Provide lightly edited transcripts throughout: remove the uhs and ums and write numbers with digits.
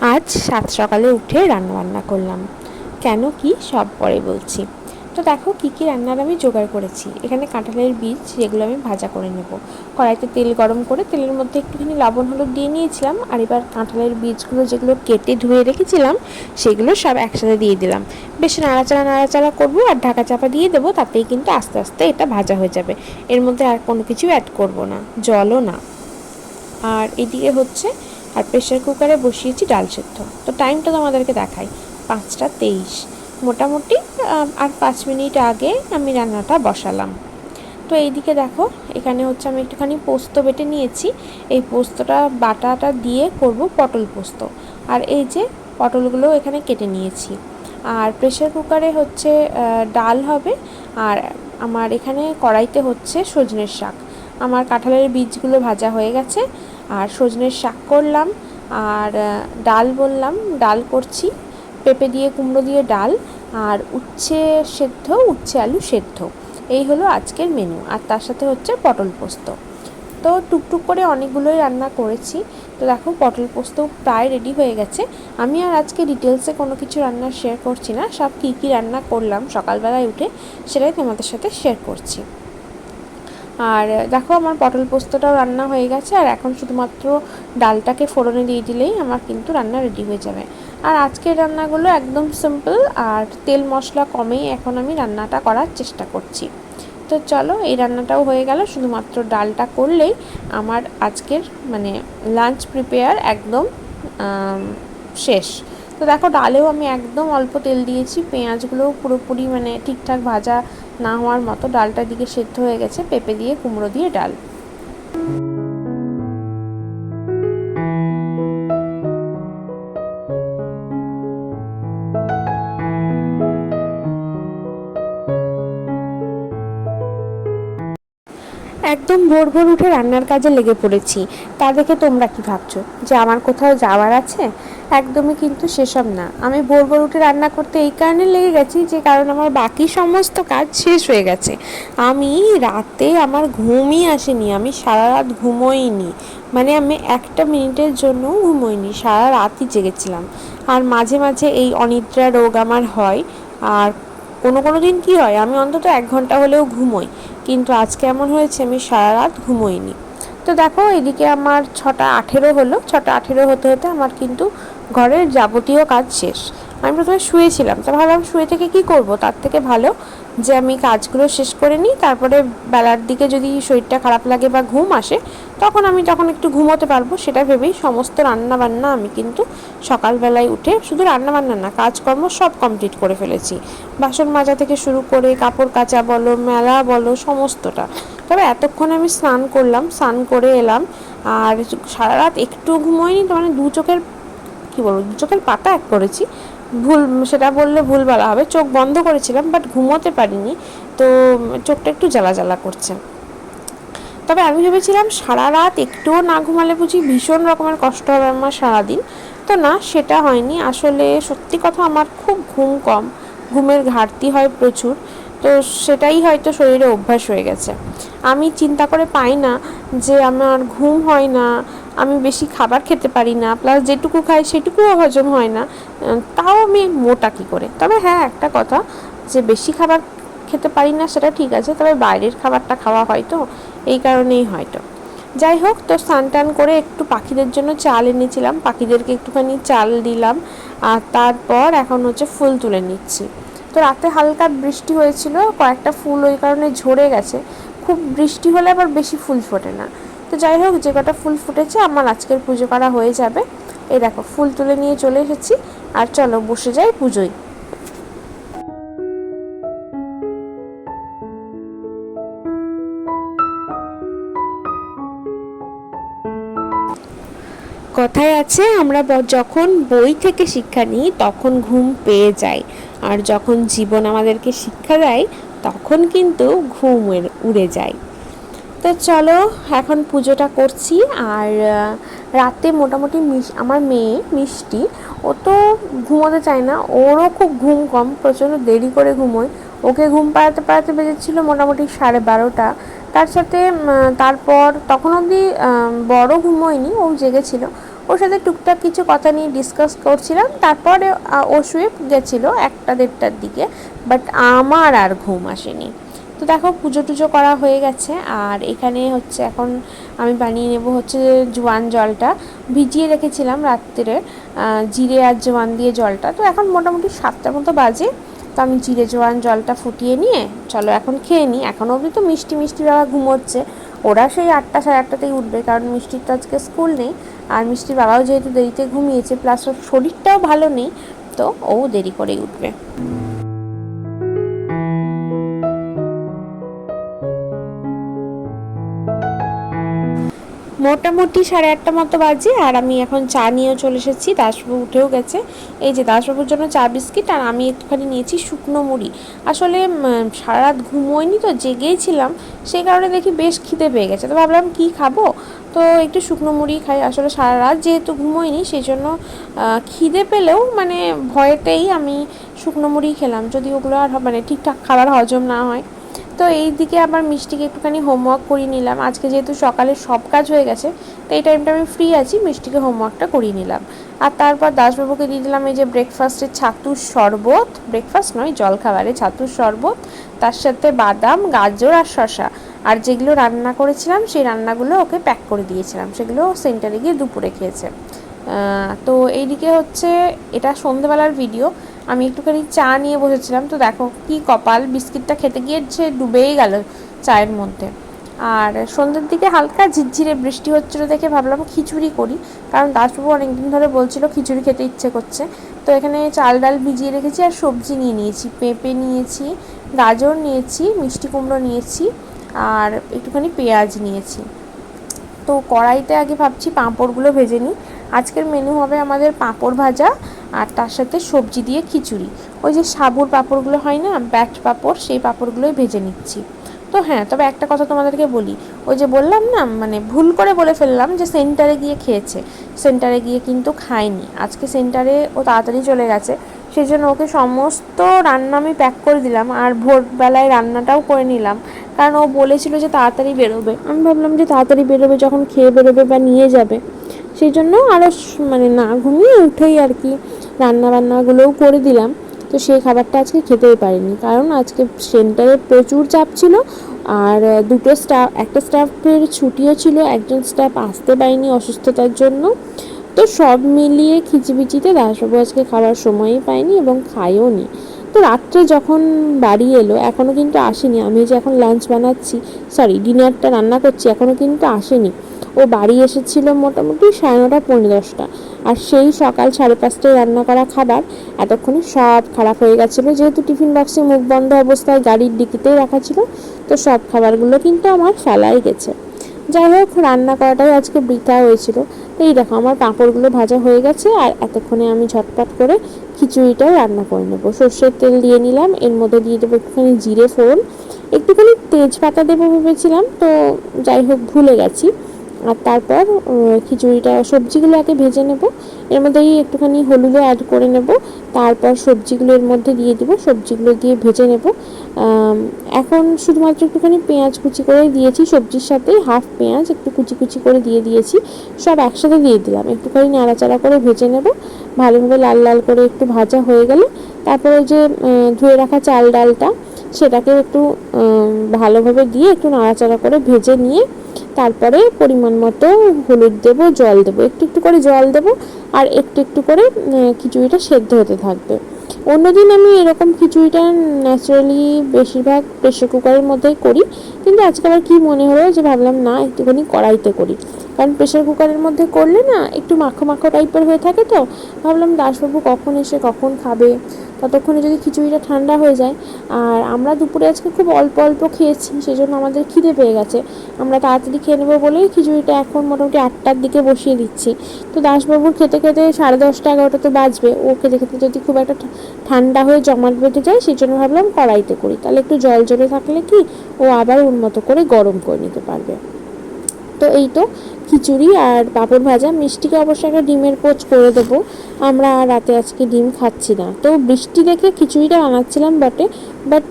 আজ সাত সকালে উঠে রান্নাবান্না করলাম। কেন কি সব পরে বলছি। তো দেখো কী কী রান্নার আমি জোগাড় করেছি। এখানে কাঁঠালের বীজ, যেগুলো আমি ভাজা করে নেব। কড়াইতে তেল গরম করে তেলের মধ্যে একটুখানি লবণ হলুদ দিয়ে নিয়েছিলাম। আর এবার কাঁঠালের বীজগুলো যেগুলো কেটে ধুয়ে রেখেছিলাম সেগুলো সব একসাথে দিয়ে দিলাম। বেশ নাড়াচাড়া করবো আর ঢাকা চাপা দিয়ে দেবো। তাতেই কিন্তু আস্তে আস্তে এটা ভাজা হয়ে যাবে। এর মধ্যে আর কোনো কিছু অ্যাড করব না, জলও না। আর এদিকে হচ্ছে আর প্রেশার কুকারে বসিয়েছি ডাল সেদ্ধ। তো টাইমটা তোমাদেরকে দেখাই, 5টা 23। মোটামুটি আর 5 মিনিট আগে আমি রান্নাটা বসালাম। তো এইদিকে দেখো, এখানে হচ্ছে আমি একটুখানি পোস্ত বেটে নিয়েছি। এই পোস্তটা বাটাটা দিয়ে করব পটল পোস্ত। আর এই যে পটলগুলো এখানে কেটে নিয়েছি। আর প্রেশার কুকারে হচ্ছে ডাল হবে। আর আমার এখানে কড়াইতে হচ্ছে সজনের শাক। আমার কাঁঠালের বীজগুলো ভাজা হয়ে গেছে। আর সজনের শাক করলাম। আর ডাল বললাম, ডাল করছি পেঁপে দিয়ে কুমড়ো দিয়ে ডাল। আর উচ্ছে সেদ্ধ, উচ্ছে আলু সেদ্ধ। এই হলো আজকের মেনু। আর তার সাথে হচ্ছে পটল পোস্ত। তো টুকটুক করে অনেকগুলোই রান্না করেছি। তো দেখো পটল পোস্ত প্রায় রেডি হয়ে গেছে। আমি আর আজকে ডিটেলসে কোনো কিছু রান্না শেয়ার করছি না। সব কী কী রান্না করলাম সকালবেলায় উঠে সেটাই তোমাদের সাথে শেয়ার করছি। আর দেখো আমার পটল পোস্তটাও রান্না হয়ে গেছে। আর এখন শুধুমাত্র ডালটাকে ফোড়নে দিয়ে দিলেই আমার কিন্তু রান্না রেডি হয়ে যাবে। আর আজকের রান্নাগুলো একদম সিম্পল আর তেল মশলা কমেই এখন আমি রান্নাটা করার চেষ্টা করছি। তো চলো, এই রান্নাটাও হয়ে গেল। শুধুমাত্র ডালটা করলেই আমার আজকের লাঞ্চ প্রিপেয়ার একদম শেষ। তো দেখো ডালেও আমি একদম অল্প তেল দিয়েছি। পেঁয়াজগুলোও পুরোপুরি ঠিকঠাক ভাজা না হওয়ার মতো। ডালটার দিকে সেদ্ধ হয়ে গেছে পেঁপে দিয়ে কুমড়ো দিয়ে ডাল। একদম ভোর ভোর উঠে রান্নার কাজে লেগে পড়েছি। তা দেখে তোমরা কি ভাবছো যে আমার কোথাও যাওয়ার আছে? একদমই কিন্তু সেসব না। আমি ভোর ভোর উঠে রান্না করতে এই কারণে লেগে গেছি যে কারণ আমার বাকি সমস্ত কাজ শেষ হয়ে গেছে। আমি রাতে আমার ঘুমই আসেনি, আমি সারা রাত ঘুমোইনি। আমি একটা মিনিটের জন্যও ঘুমোইনি, সারা রাতই জেগেছিলাম। আর মাঝে মাঝে এই অনিদ্রা রোগ আমার হয়। আর কোনো দিন কি হয়, আমি অন্তত 1 ঘন্টা হলেও ঘুমোই। কিন্তু আজকে এমন হয়েছে আমি সারা রাত ঘুমোইনি। তো দেখো এদিকে আমার 6টা 18 হলো। 6টা 18 হতে হতে আমার কিন্তু ঘরের যাবতীয় কাজ শেষ। আমি প্রথমে শুয়েছিলাম, তো ভাবলাম শুয়ে থেকে কী করব, তার থেকে ভালো যে আমি কাজগুলো শেষ করে নিই। তারপরে বেলার দিকে যদি শরীরটা খারাপ লাগে বা ঘুম আসে তখন একটু ঘুমোতে পারবো, সেটা ভেবেই সমস্ত রান্নাবান্না আমি কিন্তু সকালবেলায় উঠে, শুধু রান্নাবান্না না কাজকর্ম সব কমপ্লিট করে ফেলেছি। বাসন মাজা থেকে শুরু করে কাপড় কাচা বলো, মেলা বলো, সমস্তটা। তবে এতক্ষণে আমি স্নান করলাম, স্নান করে এলাম। আর সারা রাত একটু ঘুমোইনি। তো দু চোখের দু চোখের পাতা এক করেছি, ভুল সেটা বললে ভুল বলা হবে। চোখ বন্ধ করেছিলাম বাট ঘুমোতে পারিনি। তো চোখটা একটু জ্বালা জ্বালা করছে। তবে আমি ভেবেছিলাম সারা রাত একটুও না ঘুমালে বুঝি ভীষণ রকমের কষ্ট হবে আমার সারাদিন। তো না, সেটা হয়নি। আসলে সত্যি কথা, আমার খুব ঘুম কম, ঘুমের ঘাটতি হয় প্রচুর। তো সেটাই হয়তো শরীরে অভ্যাস হয়ে গেছে। আমি চিন্তা করে পাই না যে আমার ঘুম হয় না, আমি বেশি খাবার খেতে পারি না, প্লাস যেটুকু খাই সেটুকুও হজম হয় না। তাও আমি মোটা কী করে? তবে হ্যাঁ, একটা কথা, যে বেশি খাবার খেতে পারি না সেটা ঠিক আছে, তবে বাইরের খাবারটা খাওয়া হয় তো, এই কারণেই হয়তো। যাই হোক, তো স্নান টান করে একটু পাখিদের জন্য চাল এনেছিলাম, পাখিদেরকে একটুখানি চাল দিলাম। আর তারপর এখন হচ্ছে ফুল তুলে নিচ্ছি। তো রাতে হালকা বৃষ্টি হয়েছিল, কয়েকটা ফুল ওই কারণে ঝরে গেছে। খুব বৃষ্টি হলে আবার বেশি ফুল ফোটে না। তো যাই হোক, যে কটা ফুল ফুটেছে আমার আজকের পুজো করা হয়ে যাবে। এই দেখো ফুল তুলে নিয়ে চলে এসেছি। আর চলো বসে যাই পুজোয়। কথায় আছে, আমরা যখন বই থেকে শিক্ষা নিই তখন ঘুম পেয়ে যাই, আর যখন জীবন আমাদেরকে শিক্ষা দেয় তখন কিন্তু ঘুম উড়ে যায়। তো চলো এখন পুজোটা করছি। আর রাতে মোটামুটি আমার মেয়ে মিষ্টি, ও তো ঘুমোতে চায় না, ওরও খুব ঘুম কম, প্রচণ্ড দেরি করে ঘুমোয়। ওকে ঘুম পাড়াতে পাড়াতে বেজেছিল মোটামুটি 12:30। তার সাথে তারপর তখন অবধি বড় ঘুমোয়নি, ও জেগেছিল। ওর সাথে টুকটাক কিছু কথা নিয়ে ডিসকাস করছিলাম। তারপরে ও শুয়ে গেছিলো 1টা-1:30টার দিকে, বাট আমার আর ঘুম আসেনি। তো দেখো পুজো টুজো করা হয়ে গেছে। আর এখানে হচ্ছে এখন আমি বানিয়ে নেব হচ্ছে জোয়ান জলটা, ভিজিয়ে রেখেছিলাম রাত্রে জিরে আর জোয়ান দিয়ে জলটা। তো এখন মোটামুটি 7টার মতো বাজে। তো আমি জিরে জোয়ান জলটা ফুটিয়ে নিয়ে চলো এখন খেয়ে নিই। এখন অবধি তো মিষ্টি বাবা ঘুমোচ্ছে, ওরা সেই 8টা-8:30টাতেই উঠবে, কারণ মিষ্টির তো আজকে স্কুল নেই। আর মিষ্টির বাবাও যেহেতু দেরিতে ঘুমিয়েছে, প্লাস ওর শরীরটাও ভালো নেই, তো ও দেরি করেই উঠবে। মোটামুটি 8:30 মতো বাজে। আর আমি এখন চা নিয়েও চলে এসেছি, দাসবাবু উঠেও গেছে। এই যে দাসবাবুর জন্য চা বিস্কিট, আর আমি একটুখানি নিয়েছি শুকনো মুড়ি। আসলে সারা রাত ঘুমোয়নি তো, জেগেইছিলাম, সেই কারণে দেখি বেশ খিদে পেয়ে গেছে। তো ভাবলাম কি খাবো, তো একটু শুকনো মুড়ি খাই। আসলে সারা রাত যেহেতু ঘুমোয়নি, সেই জন্য খিদে পেলেও মানে ভয়েতেই আমি শুকনো মুড়ি খেলাম, যদি ওগুলো আর মানে ঠিকঠাক খাবার হজম না হয়। তো এই দিকে আবার মিষ্টিকে একটুখানি হোমওয়ার্ক করিয়ে নিলাম। আজকে যেহেতু সকালে সব কাজ হয়ে গেছে, তো এই টাইমটা আমি ফ্রি আছি, মিষ্টিকে হোমওয়ার্কটা করিয়ে নিলাম। আর তারপর দাসবাবুকে দিয়ে দিলাম এই যে ব্রেকফাস্টের ছাতুর শরবত, ব্রেকফাস্ট নয় জলখাবারে ছাতুর শরবত, তার সাথে বাদাম, গাজর আর শশা। আর যেগুলো রান্না করেছিলাম সেই রান্নাগুলো ওকে প্যাক করে দিয়েছিলাম, সেগুলো সেন্টারে গিয়ে দুপুরে খেয়েছে। তো এইদিকে হচ্ছে এটা সন্ধ্যেবেলার ভিডিও। আমি একটুখানি চা নিয়ে বসেছিলাম, তো দেখো কি কপাল, বিস্কিটটা খেতে গিয়ে সে ডুবেই গেল চায়ের মধ্যে। আর সন্ধ্যের দিকে হালকা ঝিরঝিরে বৃষ্টি হচ্ছিলো দেখে ভাবলাম খিচুড়ি করি, কারণ দাসবাবু অনেকদিন ধরে বলছিল খিচুড়ি খেতে ইচ্ছে করছে। তো এখানে চাল ডাল ভিজিয়ে রেখেছি, আর সবজি নিয়ে নিয়েছি, পেঁপে নিয়েছি, গাজর নিয়েছি, মিষ্টি কুমড়ো নিয়েছি, আর একটুখানি পেঁয়াজ নিয়েছি। তো কড়াইতে আগে ভাবছি পাঁপড়গুলো ভেজে নিই। আজকের মেনু হবে আমাদের পাঁপড় ভাজা, আর তার সাথে সবজি দিয়ে খিচুড়ি। ওই যে সাবুর পাঁপড়গুলো হয় না, ব্যাট পাঁপড়, সেই পাঁপড়গুলোই ভেজে নিচ্ছি। তো হ্যাঁ, তবে একটা কথা তোমাদেরকে বলি, ওই যে বললাম না, মানে ভুল করে বলে ফেললাম যে সেন্টারে গিয়ে খেয়েছে, সেন্টারে গিয়ে কিন্তু খায়নি। আজকে সেন্টারে ও তাড়াতাড়ি চলে গেছে, সেই জন্য ওকে সমস্ত রান্না আমি প্যাক করে দিলাম, আর ভোরবেলায় রান্নাটাও করে নিলাম, কারণ ও বলেছিল যে তাড়াতাড়ি বেরোবে। আমি ভাবলাম যে তাড়াতাড়ি বেরোবে যখন, খেয়ে বেরোবে বা নিয়ে যাবে, সেই জন্য আরও মানে না ঘুমিয়ে উঠেই আর কি রান্নাবান্নাগুলোও করে দিলাম। তো সেই খাবারটা আজকে খেতেই পারিনি, কারণ আজকে সেন্টারে প্রচুর চাপ ছিল। আর একটা স্টাফের ছুটিও ছিল, একজন স্টাফ আসতে পারেনি অসুস্থতার জন্য। তো সব মিলিয়ে খিচিবিচিতে দাসবাবু আজকে খাবার সময়ই পায়নি এবং খায়ও নি। তো রাত্রে যখন বাড়ি এলো, এখনও কিন্তু আসেনি। আমি যে এখন লাঞ্চ বানাচ্ছি, সরি ডিনারটা রান্না করছি, এখনও কিন্তু আসেনি। ও বাড়ি এসেছিল মোটামুটি 9:30-10:30, আর সেই সকাল 5:30টায় রান্না করা খাবার এতক্ষণে সব খারাপ হয়ে গেছিলো, যেহেতু টিফিন বক্সে মুখ বন্ধ অবস্থায় গাড়ির ডিকিতেই রাখা ছিল। তো সব খাবারগুলো কিন্তু আমার ফেলাই গেছে। যাই হোক, রান্না করাটাই আজকে বৃথা হয়েছিল। তো এই দেখো আমার পাঁপড়গুলো ভাজা হয়ে গেছে, আর এতক্ষণে আমি ঝটপট করে খিচুড়িটাও রান্না করে নেবো। সর্ষের তেল দিয়ে নিলাম, এর মধ্যে দিয়ে দেবো একটুখানি জিরে ফোড়ন, একটুখানি তেজপাতা দেবো ভেবেছিলাম, তো যাই হোক ভুলে গেছি। আর তারপর খিচুড়িটা, সবজিগুলো আগে ভেজে নেব, এর মধ্যেই একটুখানি হলুদও অ্যাড করে নেব। তারপর সবজিগুলো এর মধ্যে দিয়ে দিব, সবজিগুলো দিয়ে ভেজে নেব। এখন শুধুমাত্র একটুখানি পেঁয়াজ কুচি করে দিয়েছি, সবজির সাথে হাফ পেঁয়াজ একটু কুচি কুচি করে দিয়ে দিয়েছি, সব একসাথে দিয়ে দিলাম। একটুখানি নাড়াচাড়া করে ভেজে নেব, ভালোভাবে লাল লাল করে একটু ভাজা হয়ে গেলে তারপরে যে ধুয়ে রাখা চাল ডালটা, সেটাকে একটু ভালোভাবে দিয়ে একটু নাড়াচাড়া করে ভেজে নিয়ে তারপরে পরিমাণ মতো হলুদ দেবো, জল দেবো, একটু একটু করে জল দেবো, আর একটু একটু করে খিচুড়িটা সেদ্ধ হতে থাকবে। অন্যদিন আমি এরকম খিচুড়িটা ন্যাচারালি বেশিরভাগ প্রেশার কুকারের মধ্যেই করি, কিন্তু আজকে আবার কী মনে হলো যে ভাবলাম না একটুখানি কড়াইতে করি, কারণ প্রেশার কুকারের মধ্যে করলে না একটু মাখো মাখো টাইপের হয়ে থাকে। তো ভাবলাম দাসবাবু কখন এসে কখন খাবে, ততক্ষণে যদি খিচুড়িটা ঠান্ডা হয়ে যায়। আর আমরা দুপুরে আজকে খুব অল্প অল্প খেয়েছি, সেই জন্য আমাদের খিদে পেয়ে গেছে। আমরা তাড়াতাড়ি খেয়ে নেবো বলেই খিচুড়িটা এখন মোটামুটি 8টার দিকে বসিয়ে দিচ্ছি। তো দাসবাবুর খেতে খেতে 10:30-11টা তো বাজবে, ও খেতে খেতে যদি খুব একটা ঠান্ডা হয়ে জমাট বেঁধে যায়, সেই জন্য ভাবলাম কড়াইতে করি, তাহলে একটু জল জলে থাকলে কি ও আবার ওর মতো করে গরম করে নিতে পারবে। তো এই তো খিচুড়ি আর পাঁপড় ভাজা। মিষ্টিকে অবশ্যই একটা ডিমের পোচ করে দেবো, আমরা রাতে আজকে ডিম খাচ্ছি না। তো বৃষ্টি দেখে খিচুড়িটা বানাচ্ছিলাম বটে, বাট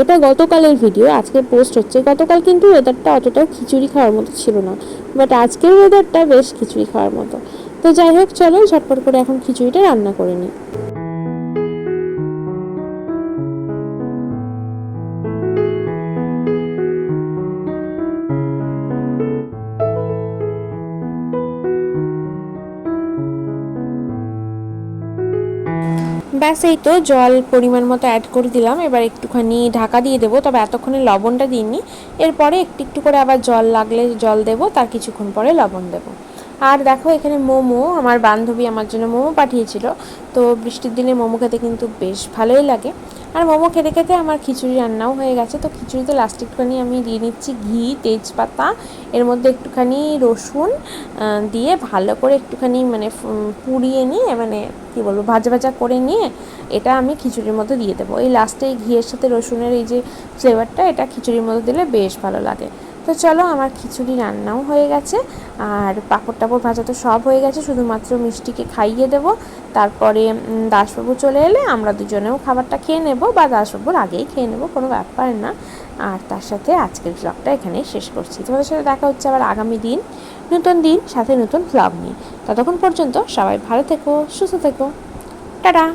এটা গতকালের ভিডিও, আজকে পোস্ট হচ্ছে। গতকাল কিন্তু ওয়েদারটা অতটাও খিচুড়ি খাওয়ার মতো ছিল না, বাট আজকের ওয়েদারটা বেশ খিচুড়ি খাওয়ার মতো। তো যাই হোক, চলো ঝটপট করে এখন খিচুড়িটা রান্না করে নিই। ব্যাস, এই তো জল পরিমাণ মতো অ্যাড করে দিলাম। এবার একটুখানি ঢাকা দিয়ে দেবো, তবে এতক্ষণে লবণটা দিইনি। এরপরে একটু একটু করে আবার জল লাগলে জল দেবো, তার কিছুক্ষণ পরে লবণ দেবো। আর দেখো এখানে মোমো, আমার বান্ধবী আমার জন্য মোমো পাঠিয়েছিল। তো বৃষ্টির দিনে মোমো খেতে কিন্তু বেশ ভালোই লাগে। আর মোমো খেতে খেতে আমার খিচুড়ি রান্নাও হয়ে গেছে। তো খিচুড়িতে লাস্টে একটুখানি আমি দিয়ে নিচ্ছি ঘি, তেজপাতা, এর মধ্যে একটুখানি রসুন দিয়ে ভালো করে একটুখানি মানে পুড়িয়ে নিয়ে, মানে কী বলবো, ভাজা ভাজা করে নিয়ে এটা আমি খিচুড়ির মধ্যে দিয়ে দেবো। এই লাস্টে এই ঘিয়ের সাথে রসুনের এই যে ফ্লেভারটা, এটা খিচুড়ির মধ্যে দিলে বেশ ভালো লাগে। তো চলো, আমার খিচুড়ি রান্নাও হয়ে গেছে, আর পাঁপড় টাপড় ভাজা তো সব হয়ে গেছে, শুধুমাত্র মিষ্টিকে খাইয়ে দেবো। তারপরে দাসবাবু চলে এলে আমরা দুজনেও খাবারটা খেয়ে নেব, বা দাসবাবুর আগেই খেয়ে নেব, কোনো ব্যাপার না। আর তার সাথে আজকের ব্লগটা এখানেই শেষ করছি। তোমাদের সাথে দেখা হচ্ছে আবার আগামী দিন, নতুন দিন, সাথে নতুন ব্লগ নিয়ে। ততক্ষণ পর্যন্ত সবাই ভালো থেকো, সুস্থ থেকো, টাটা।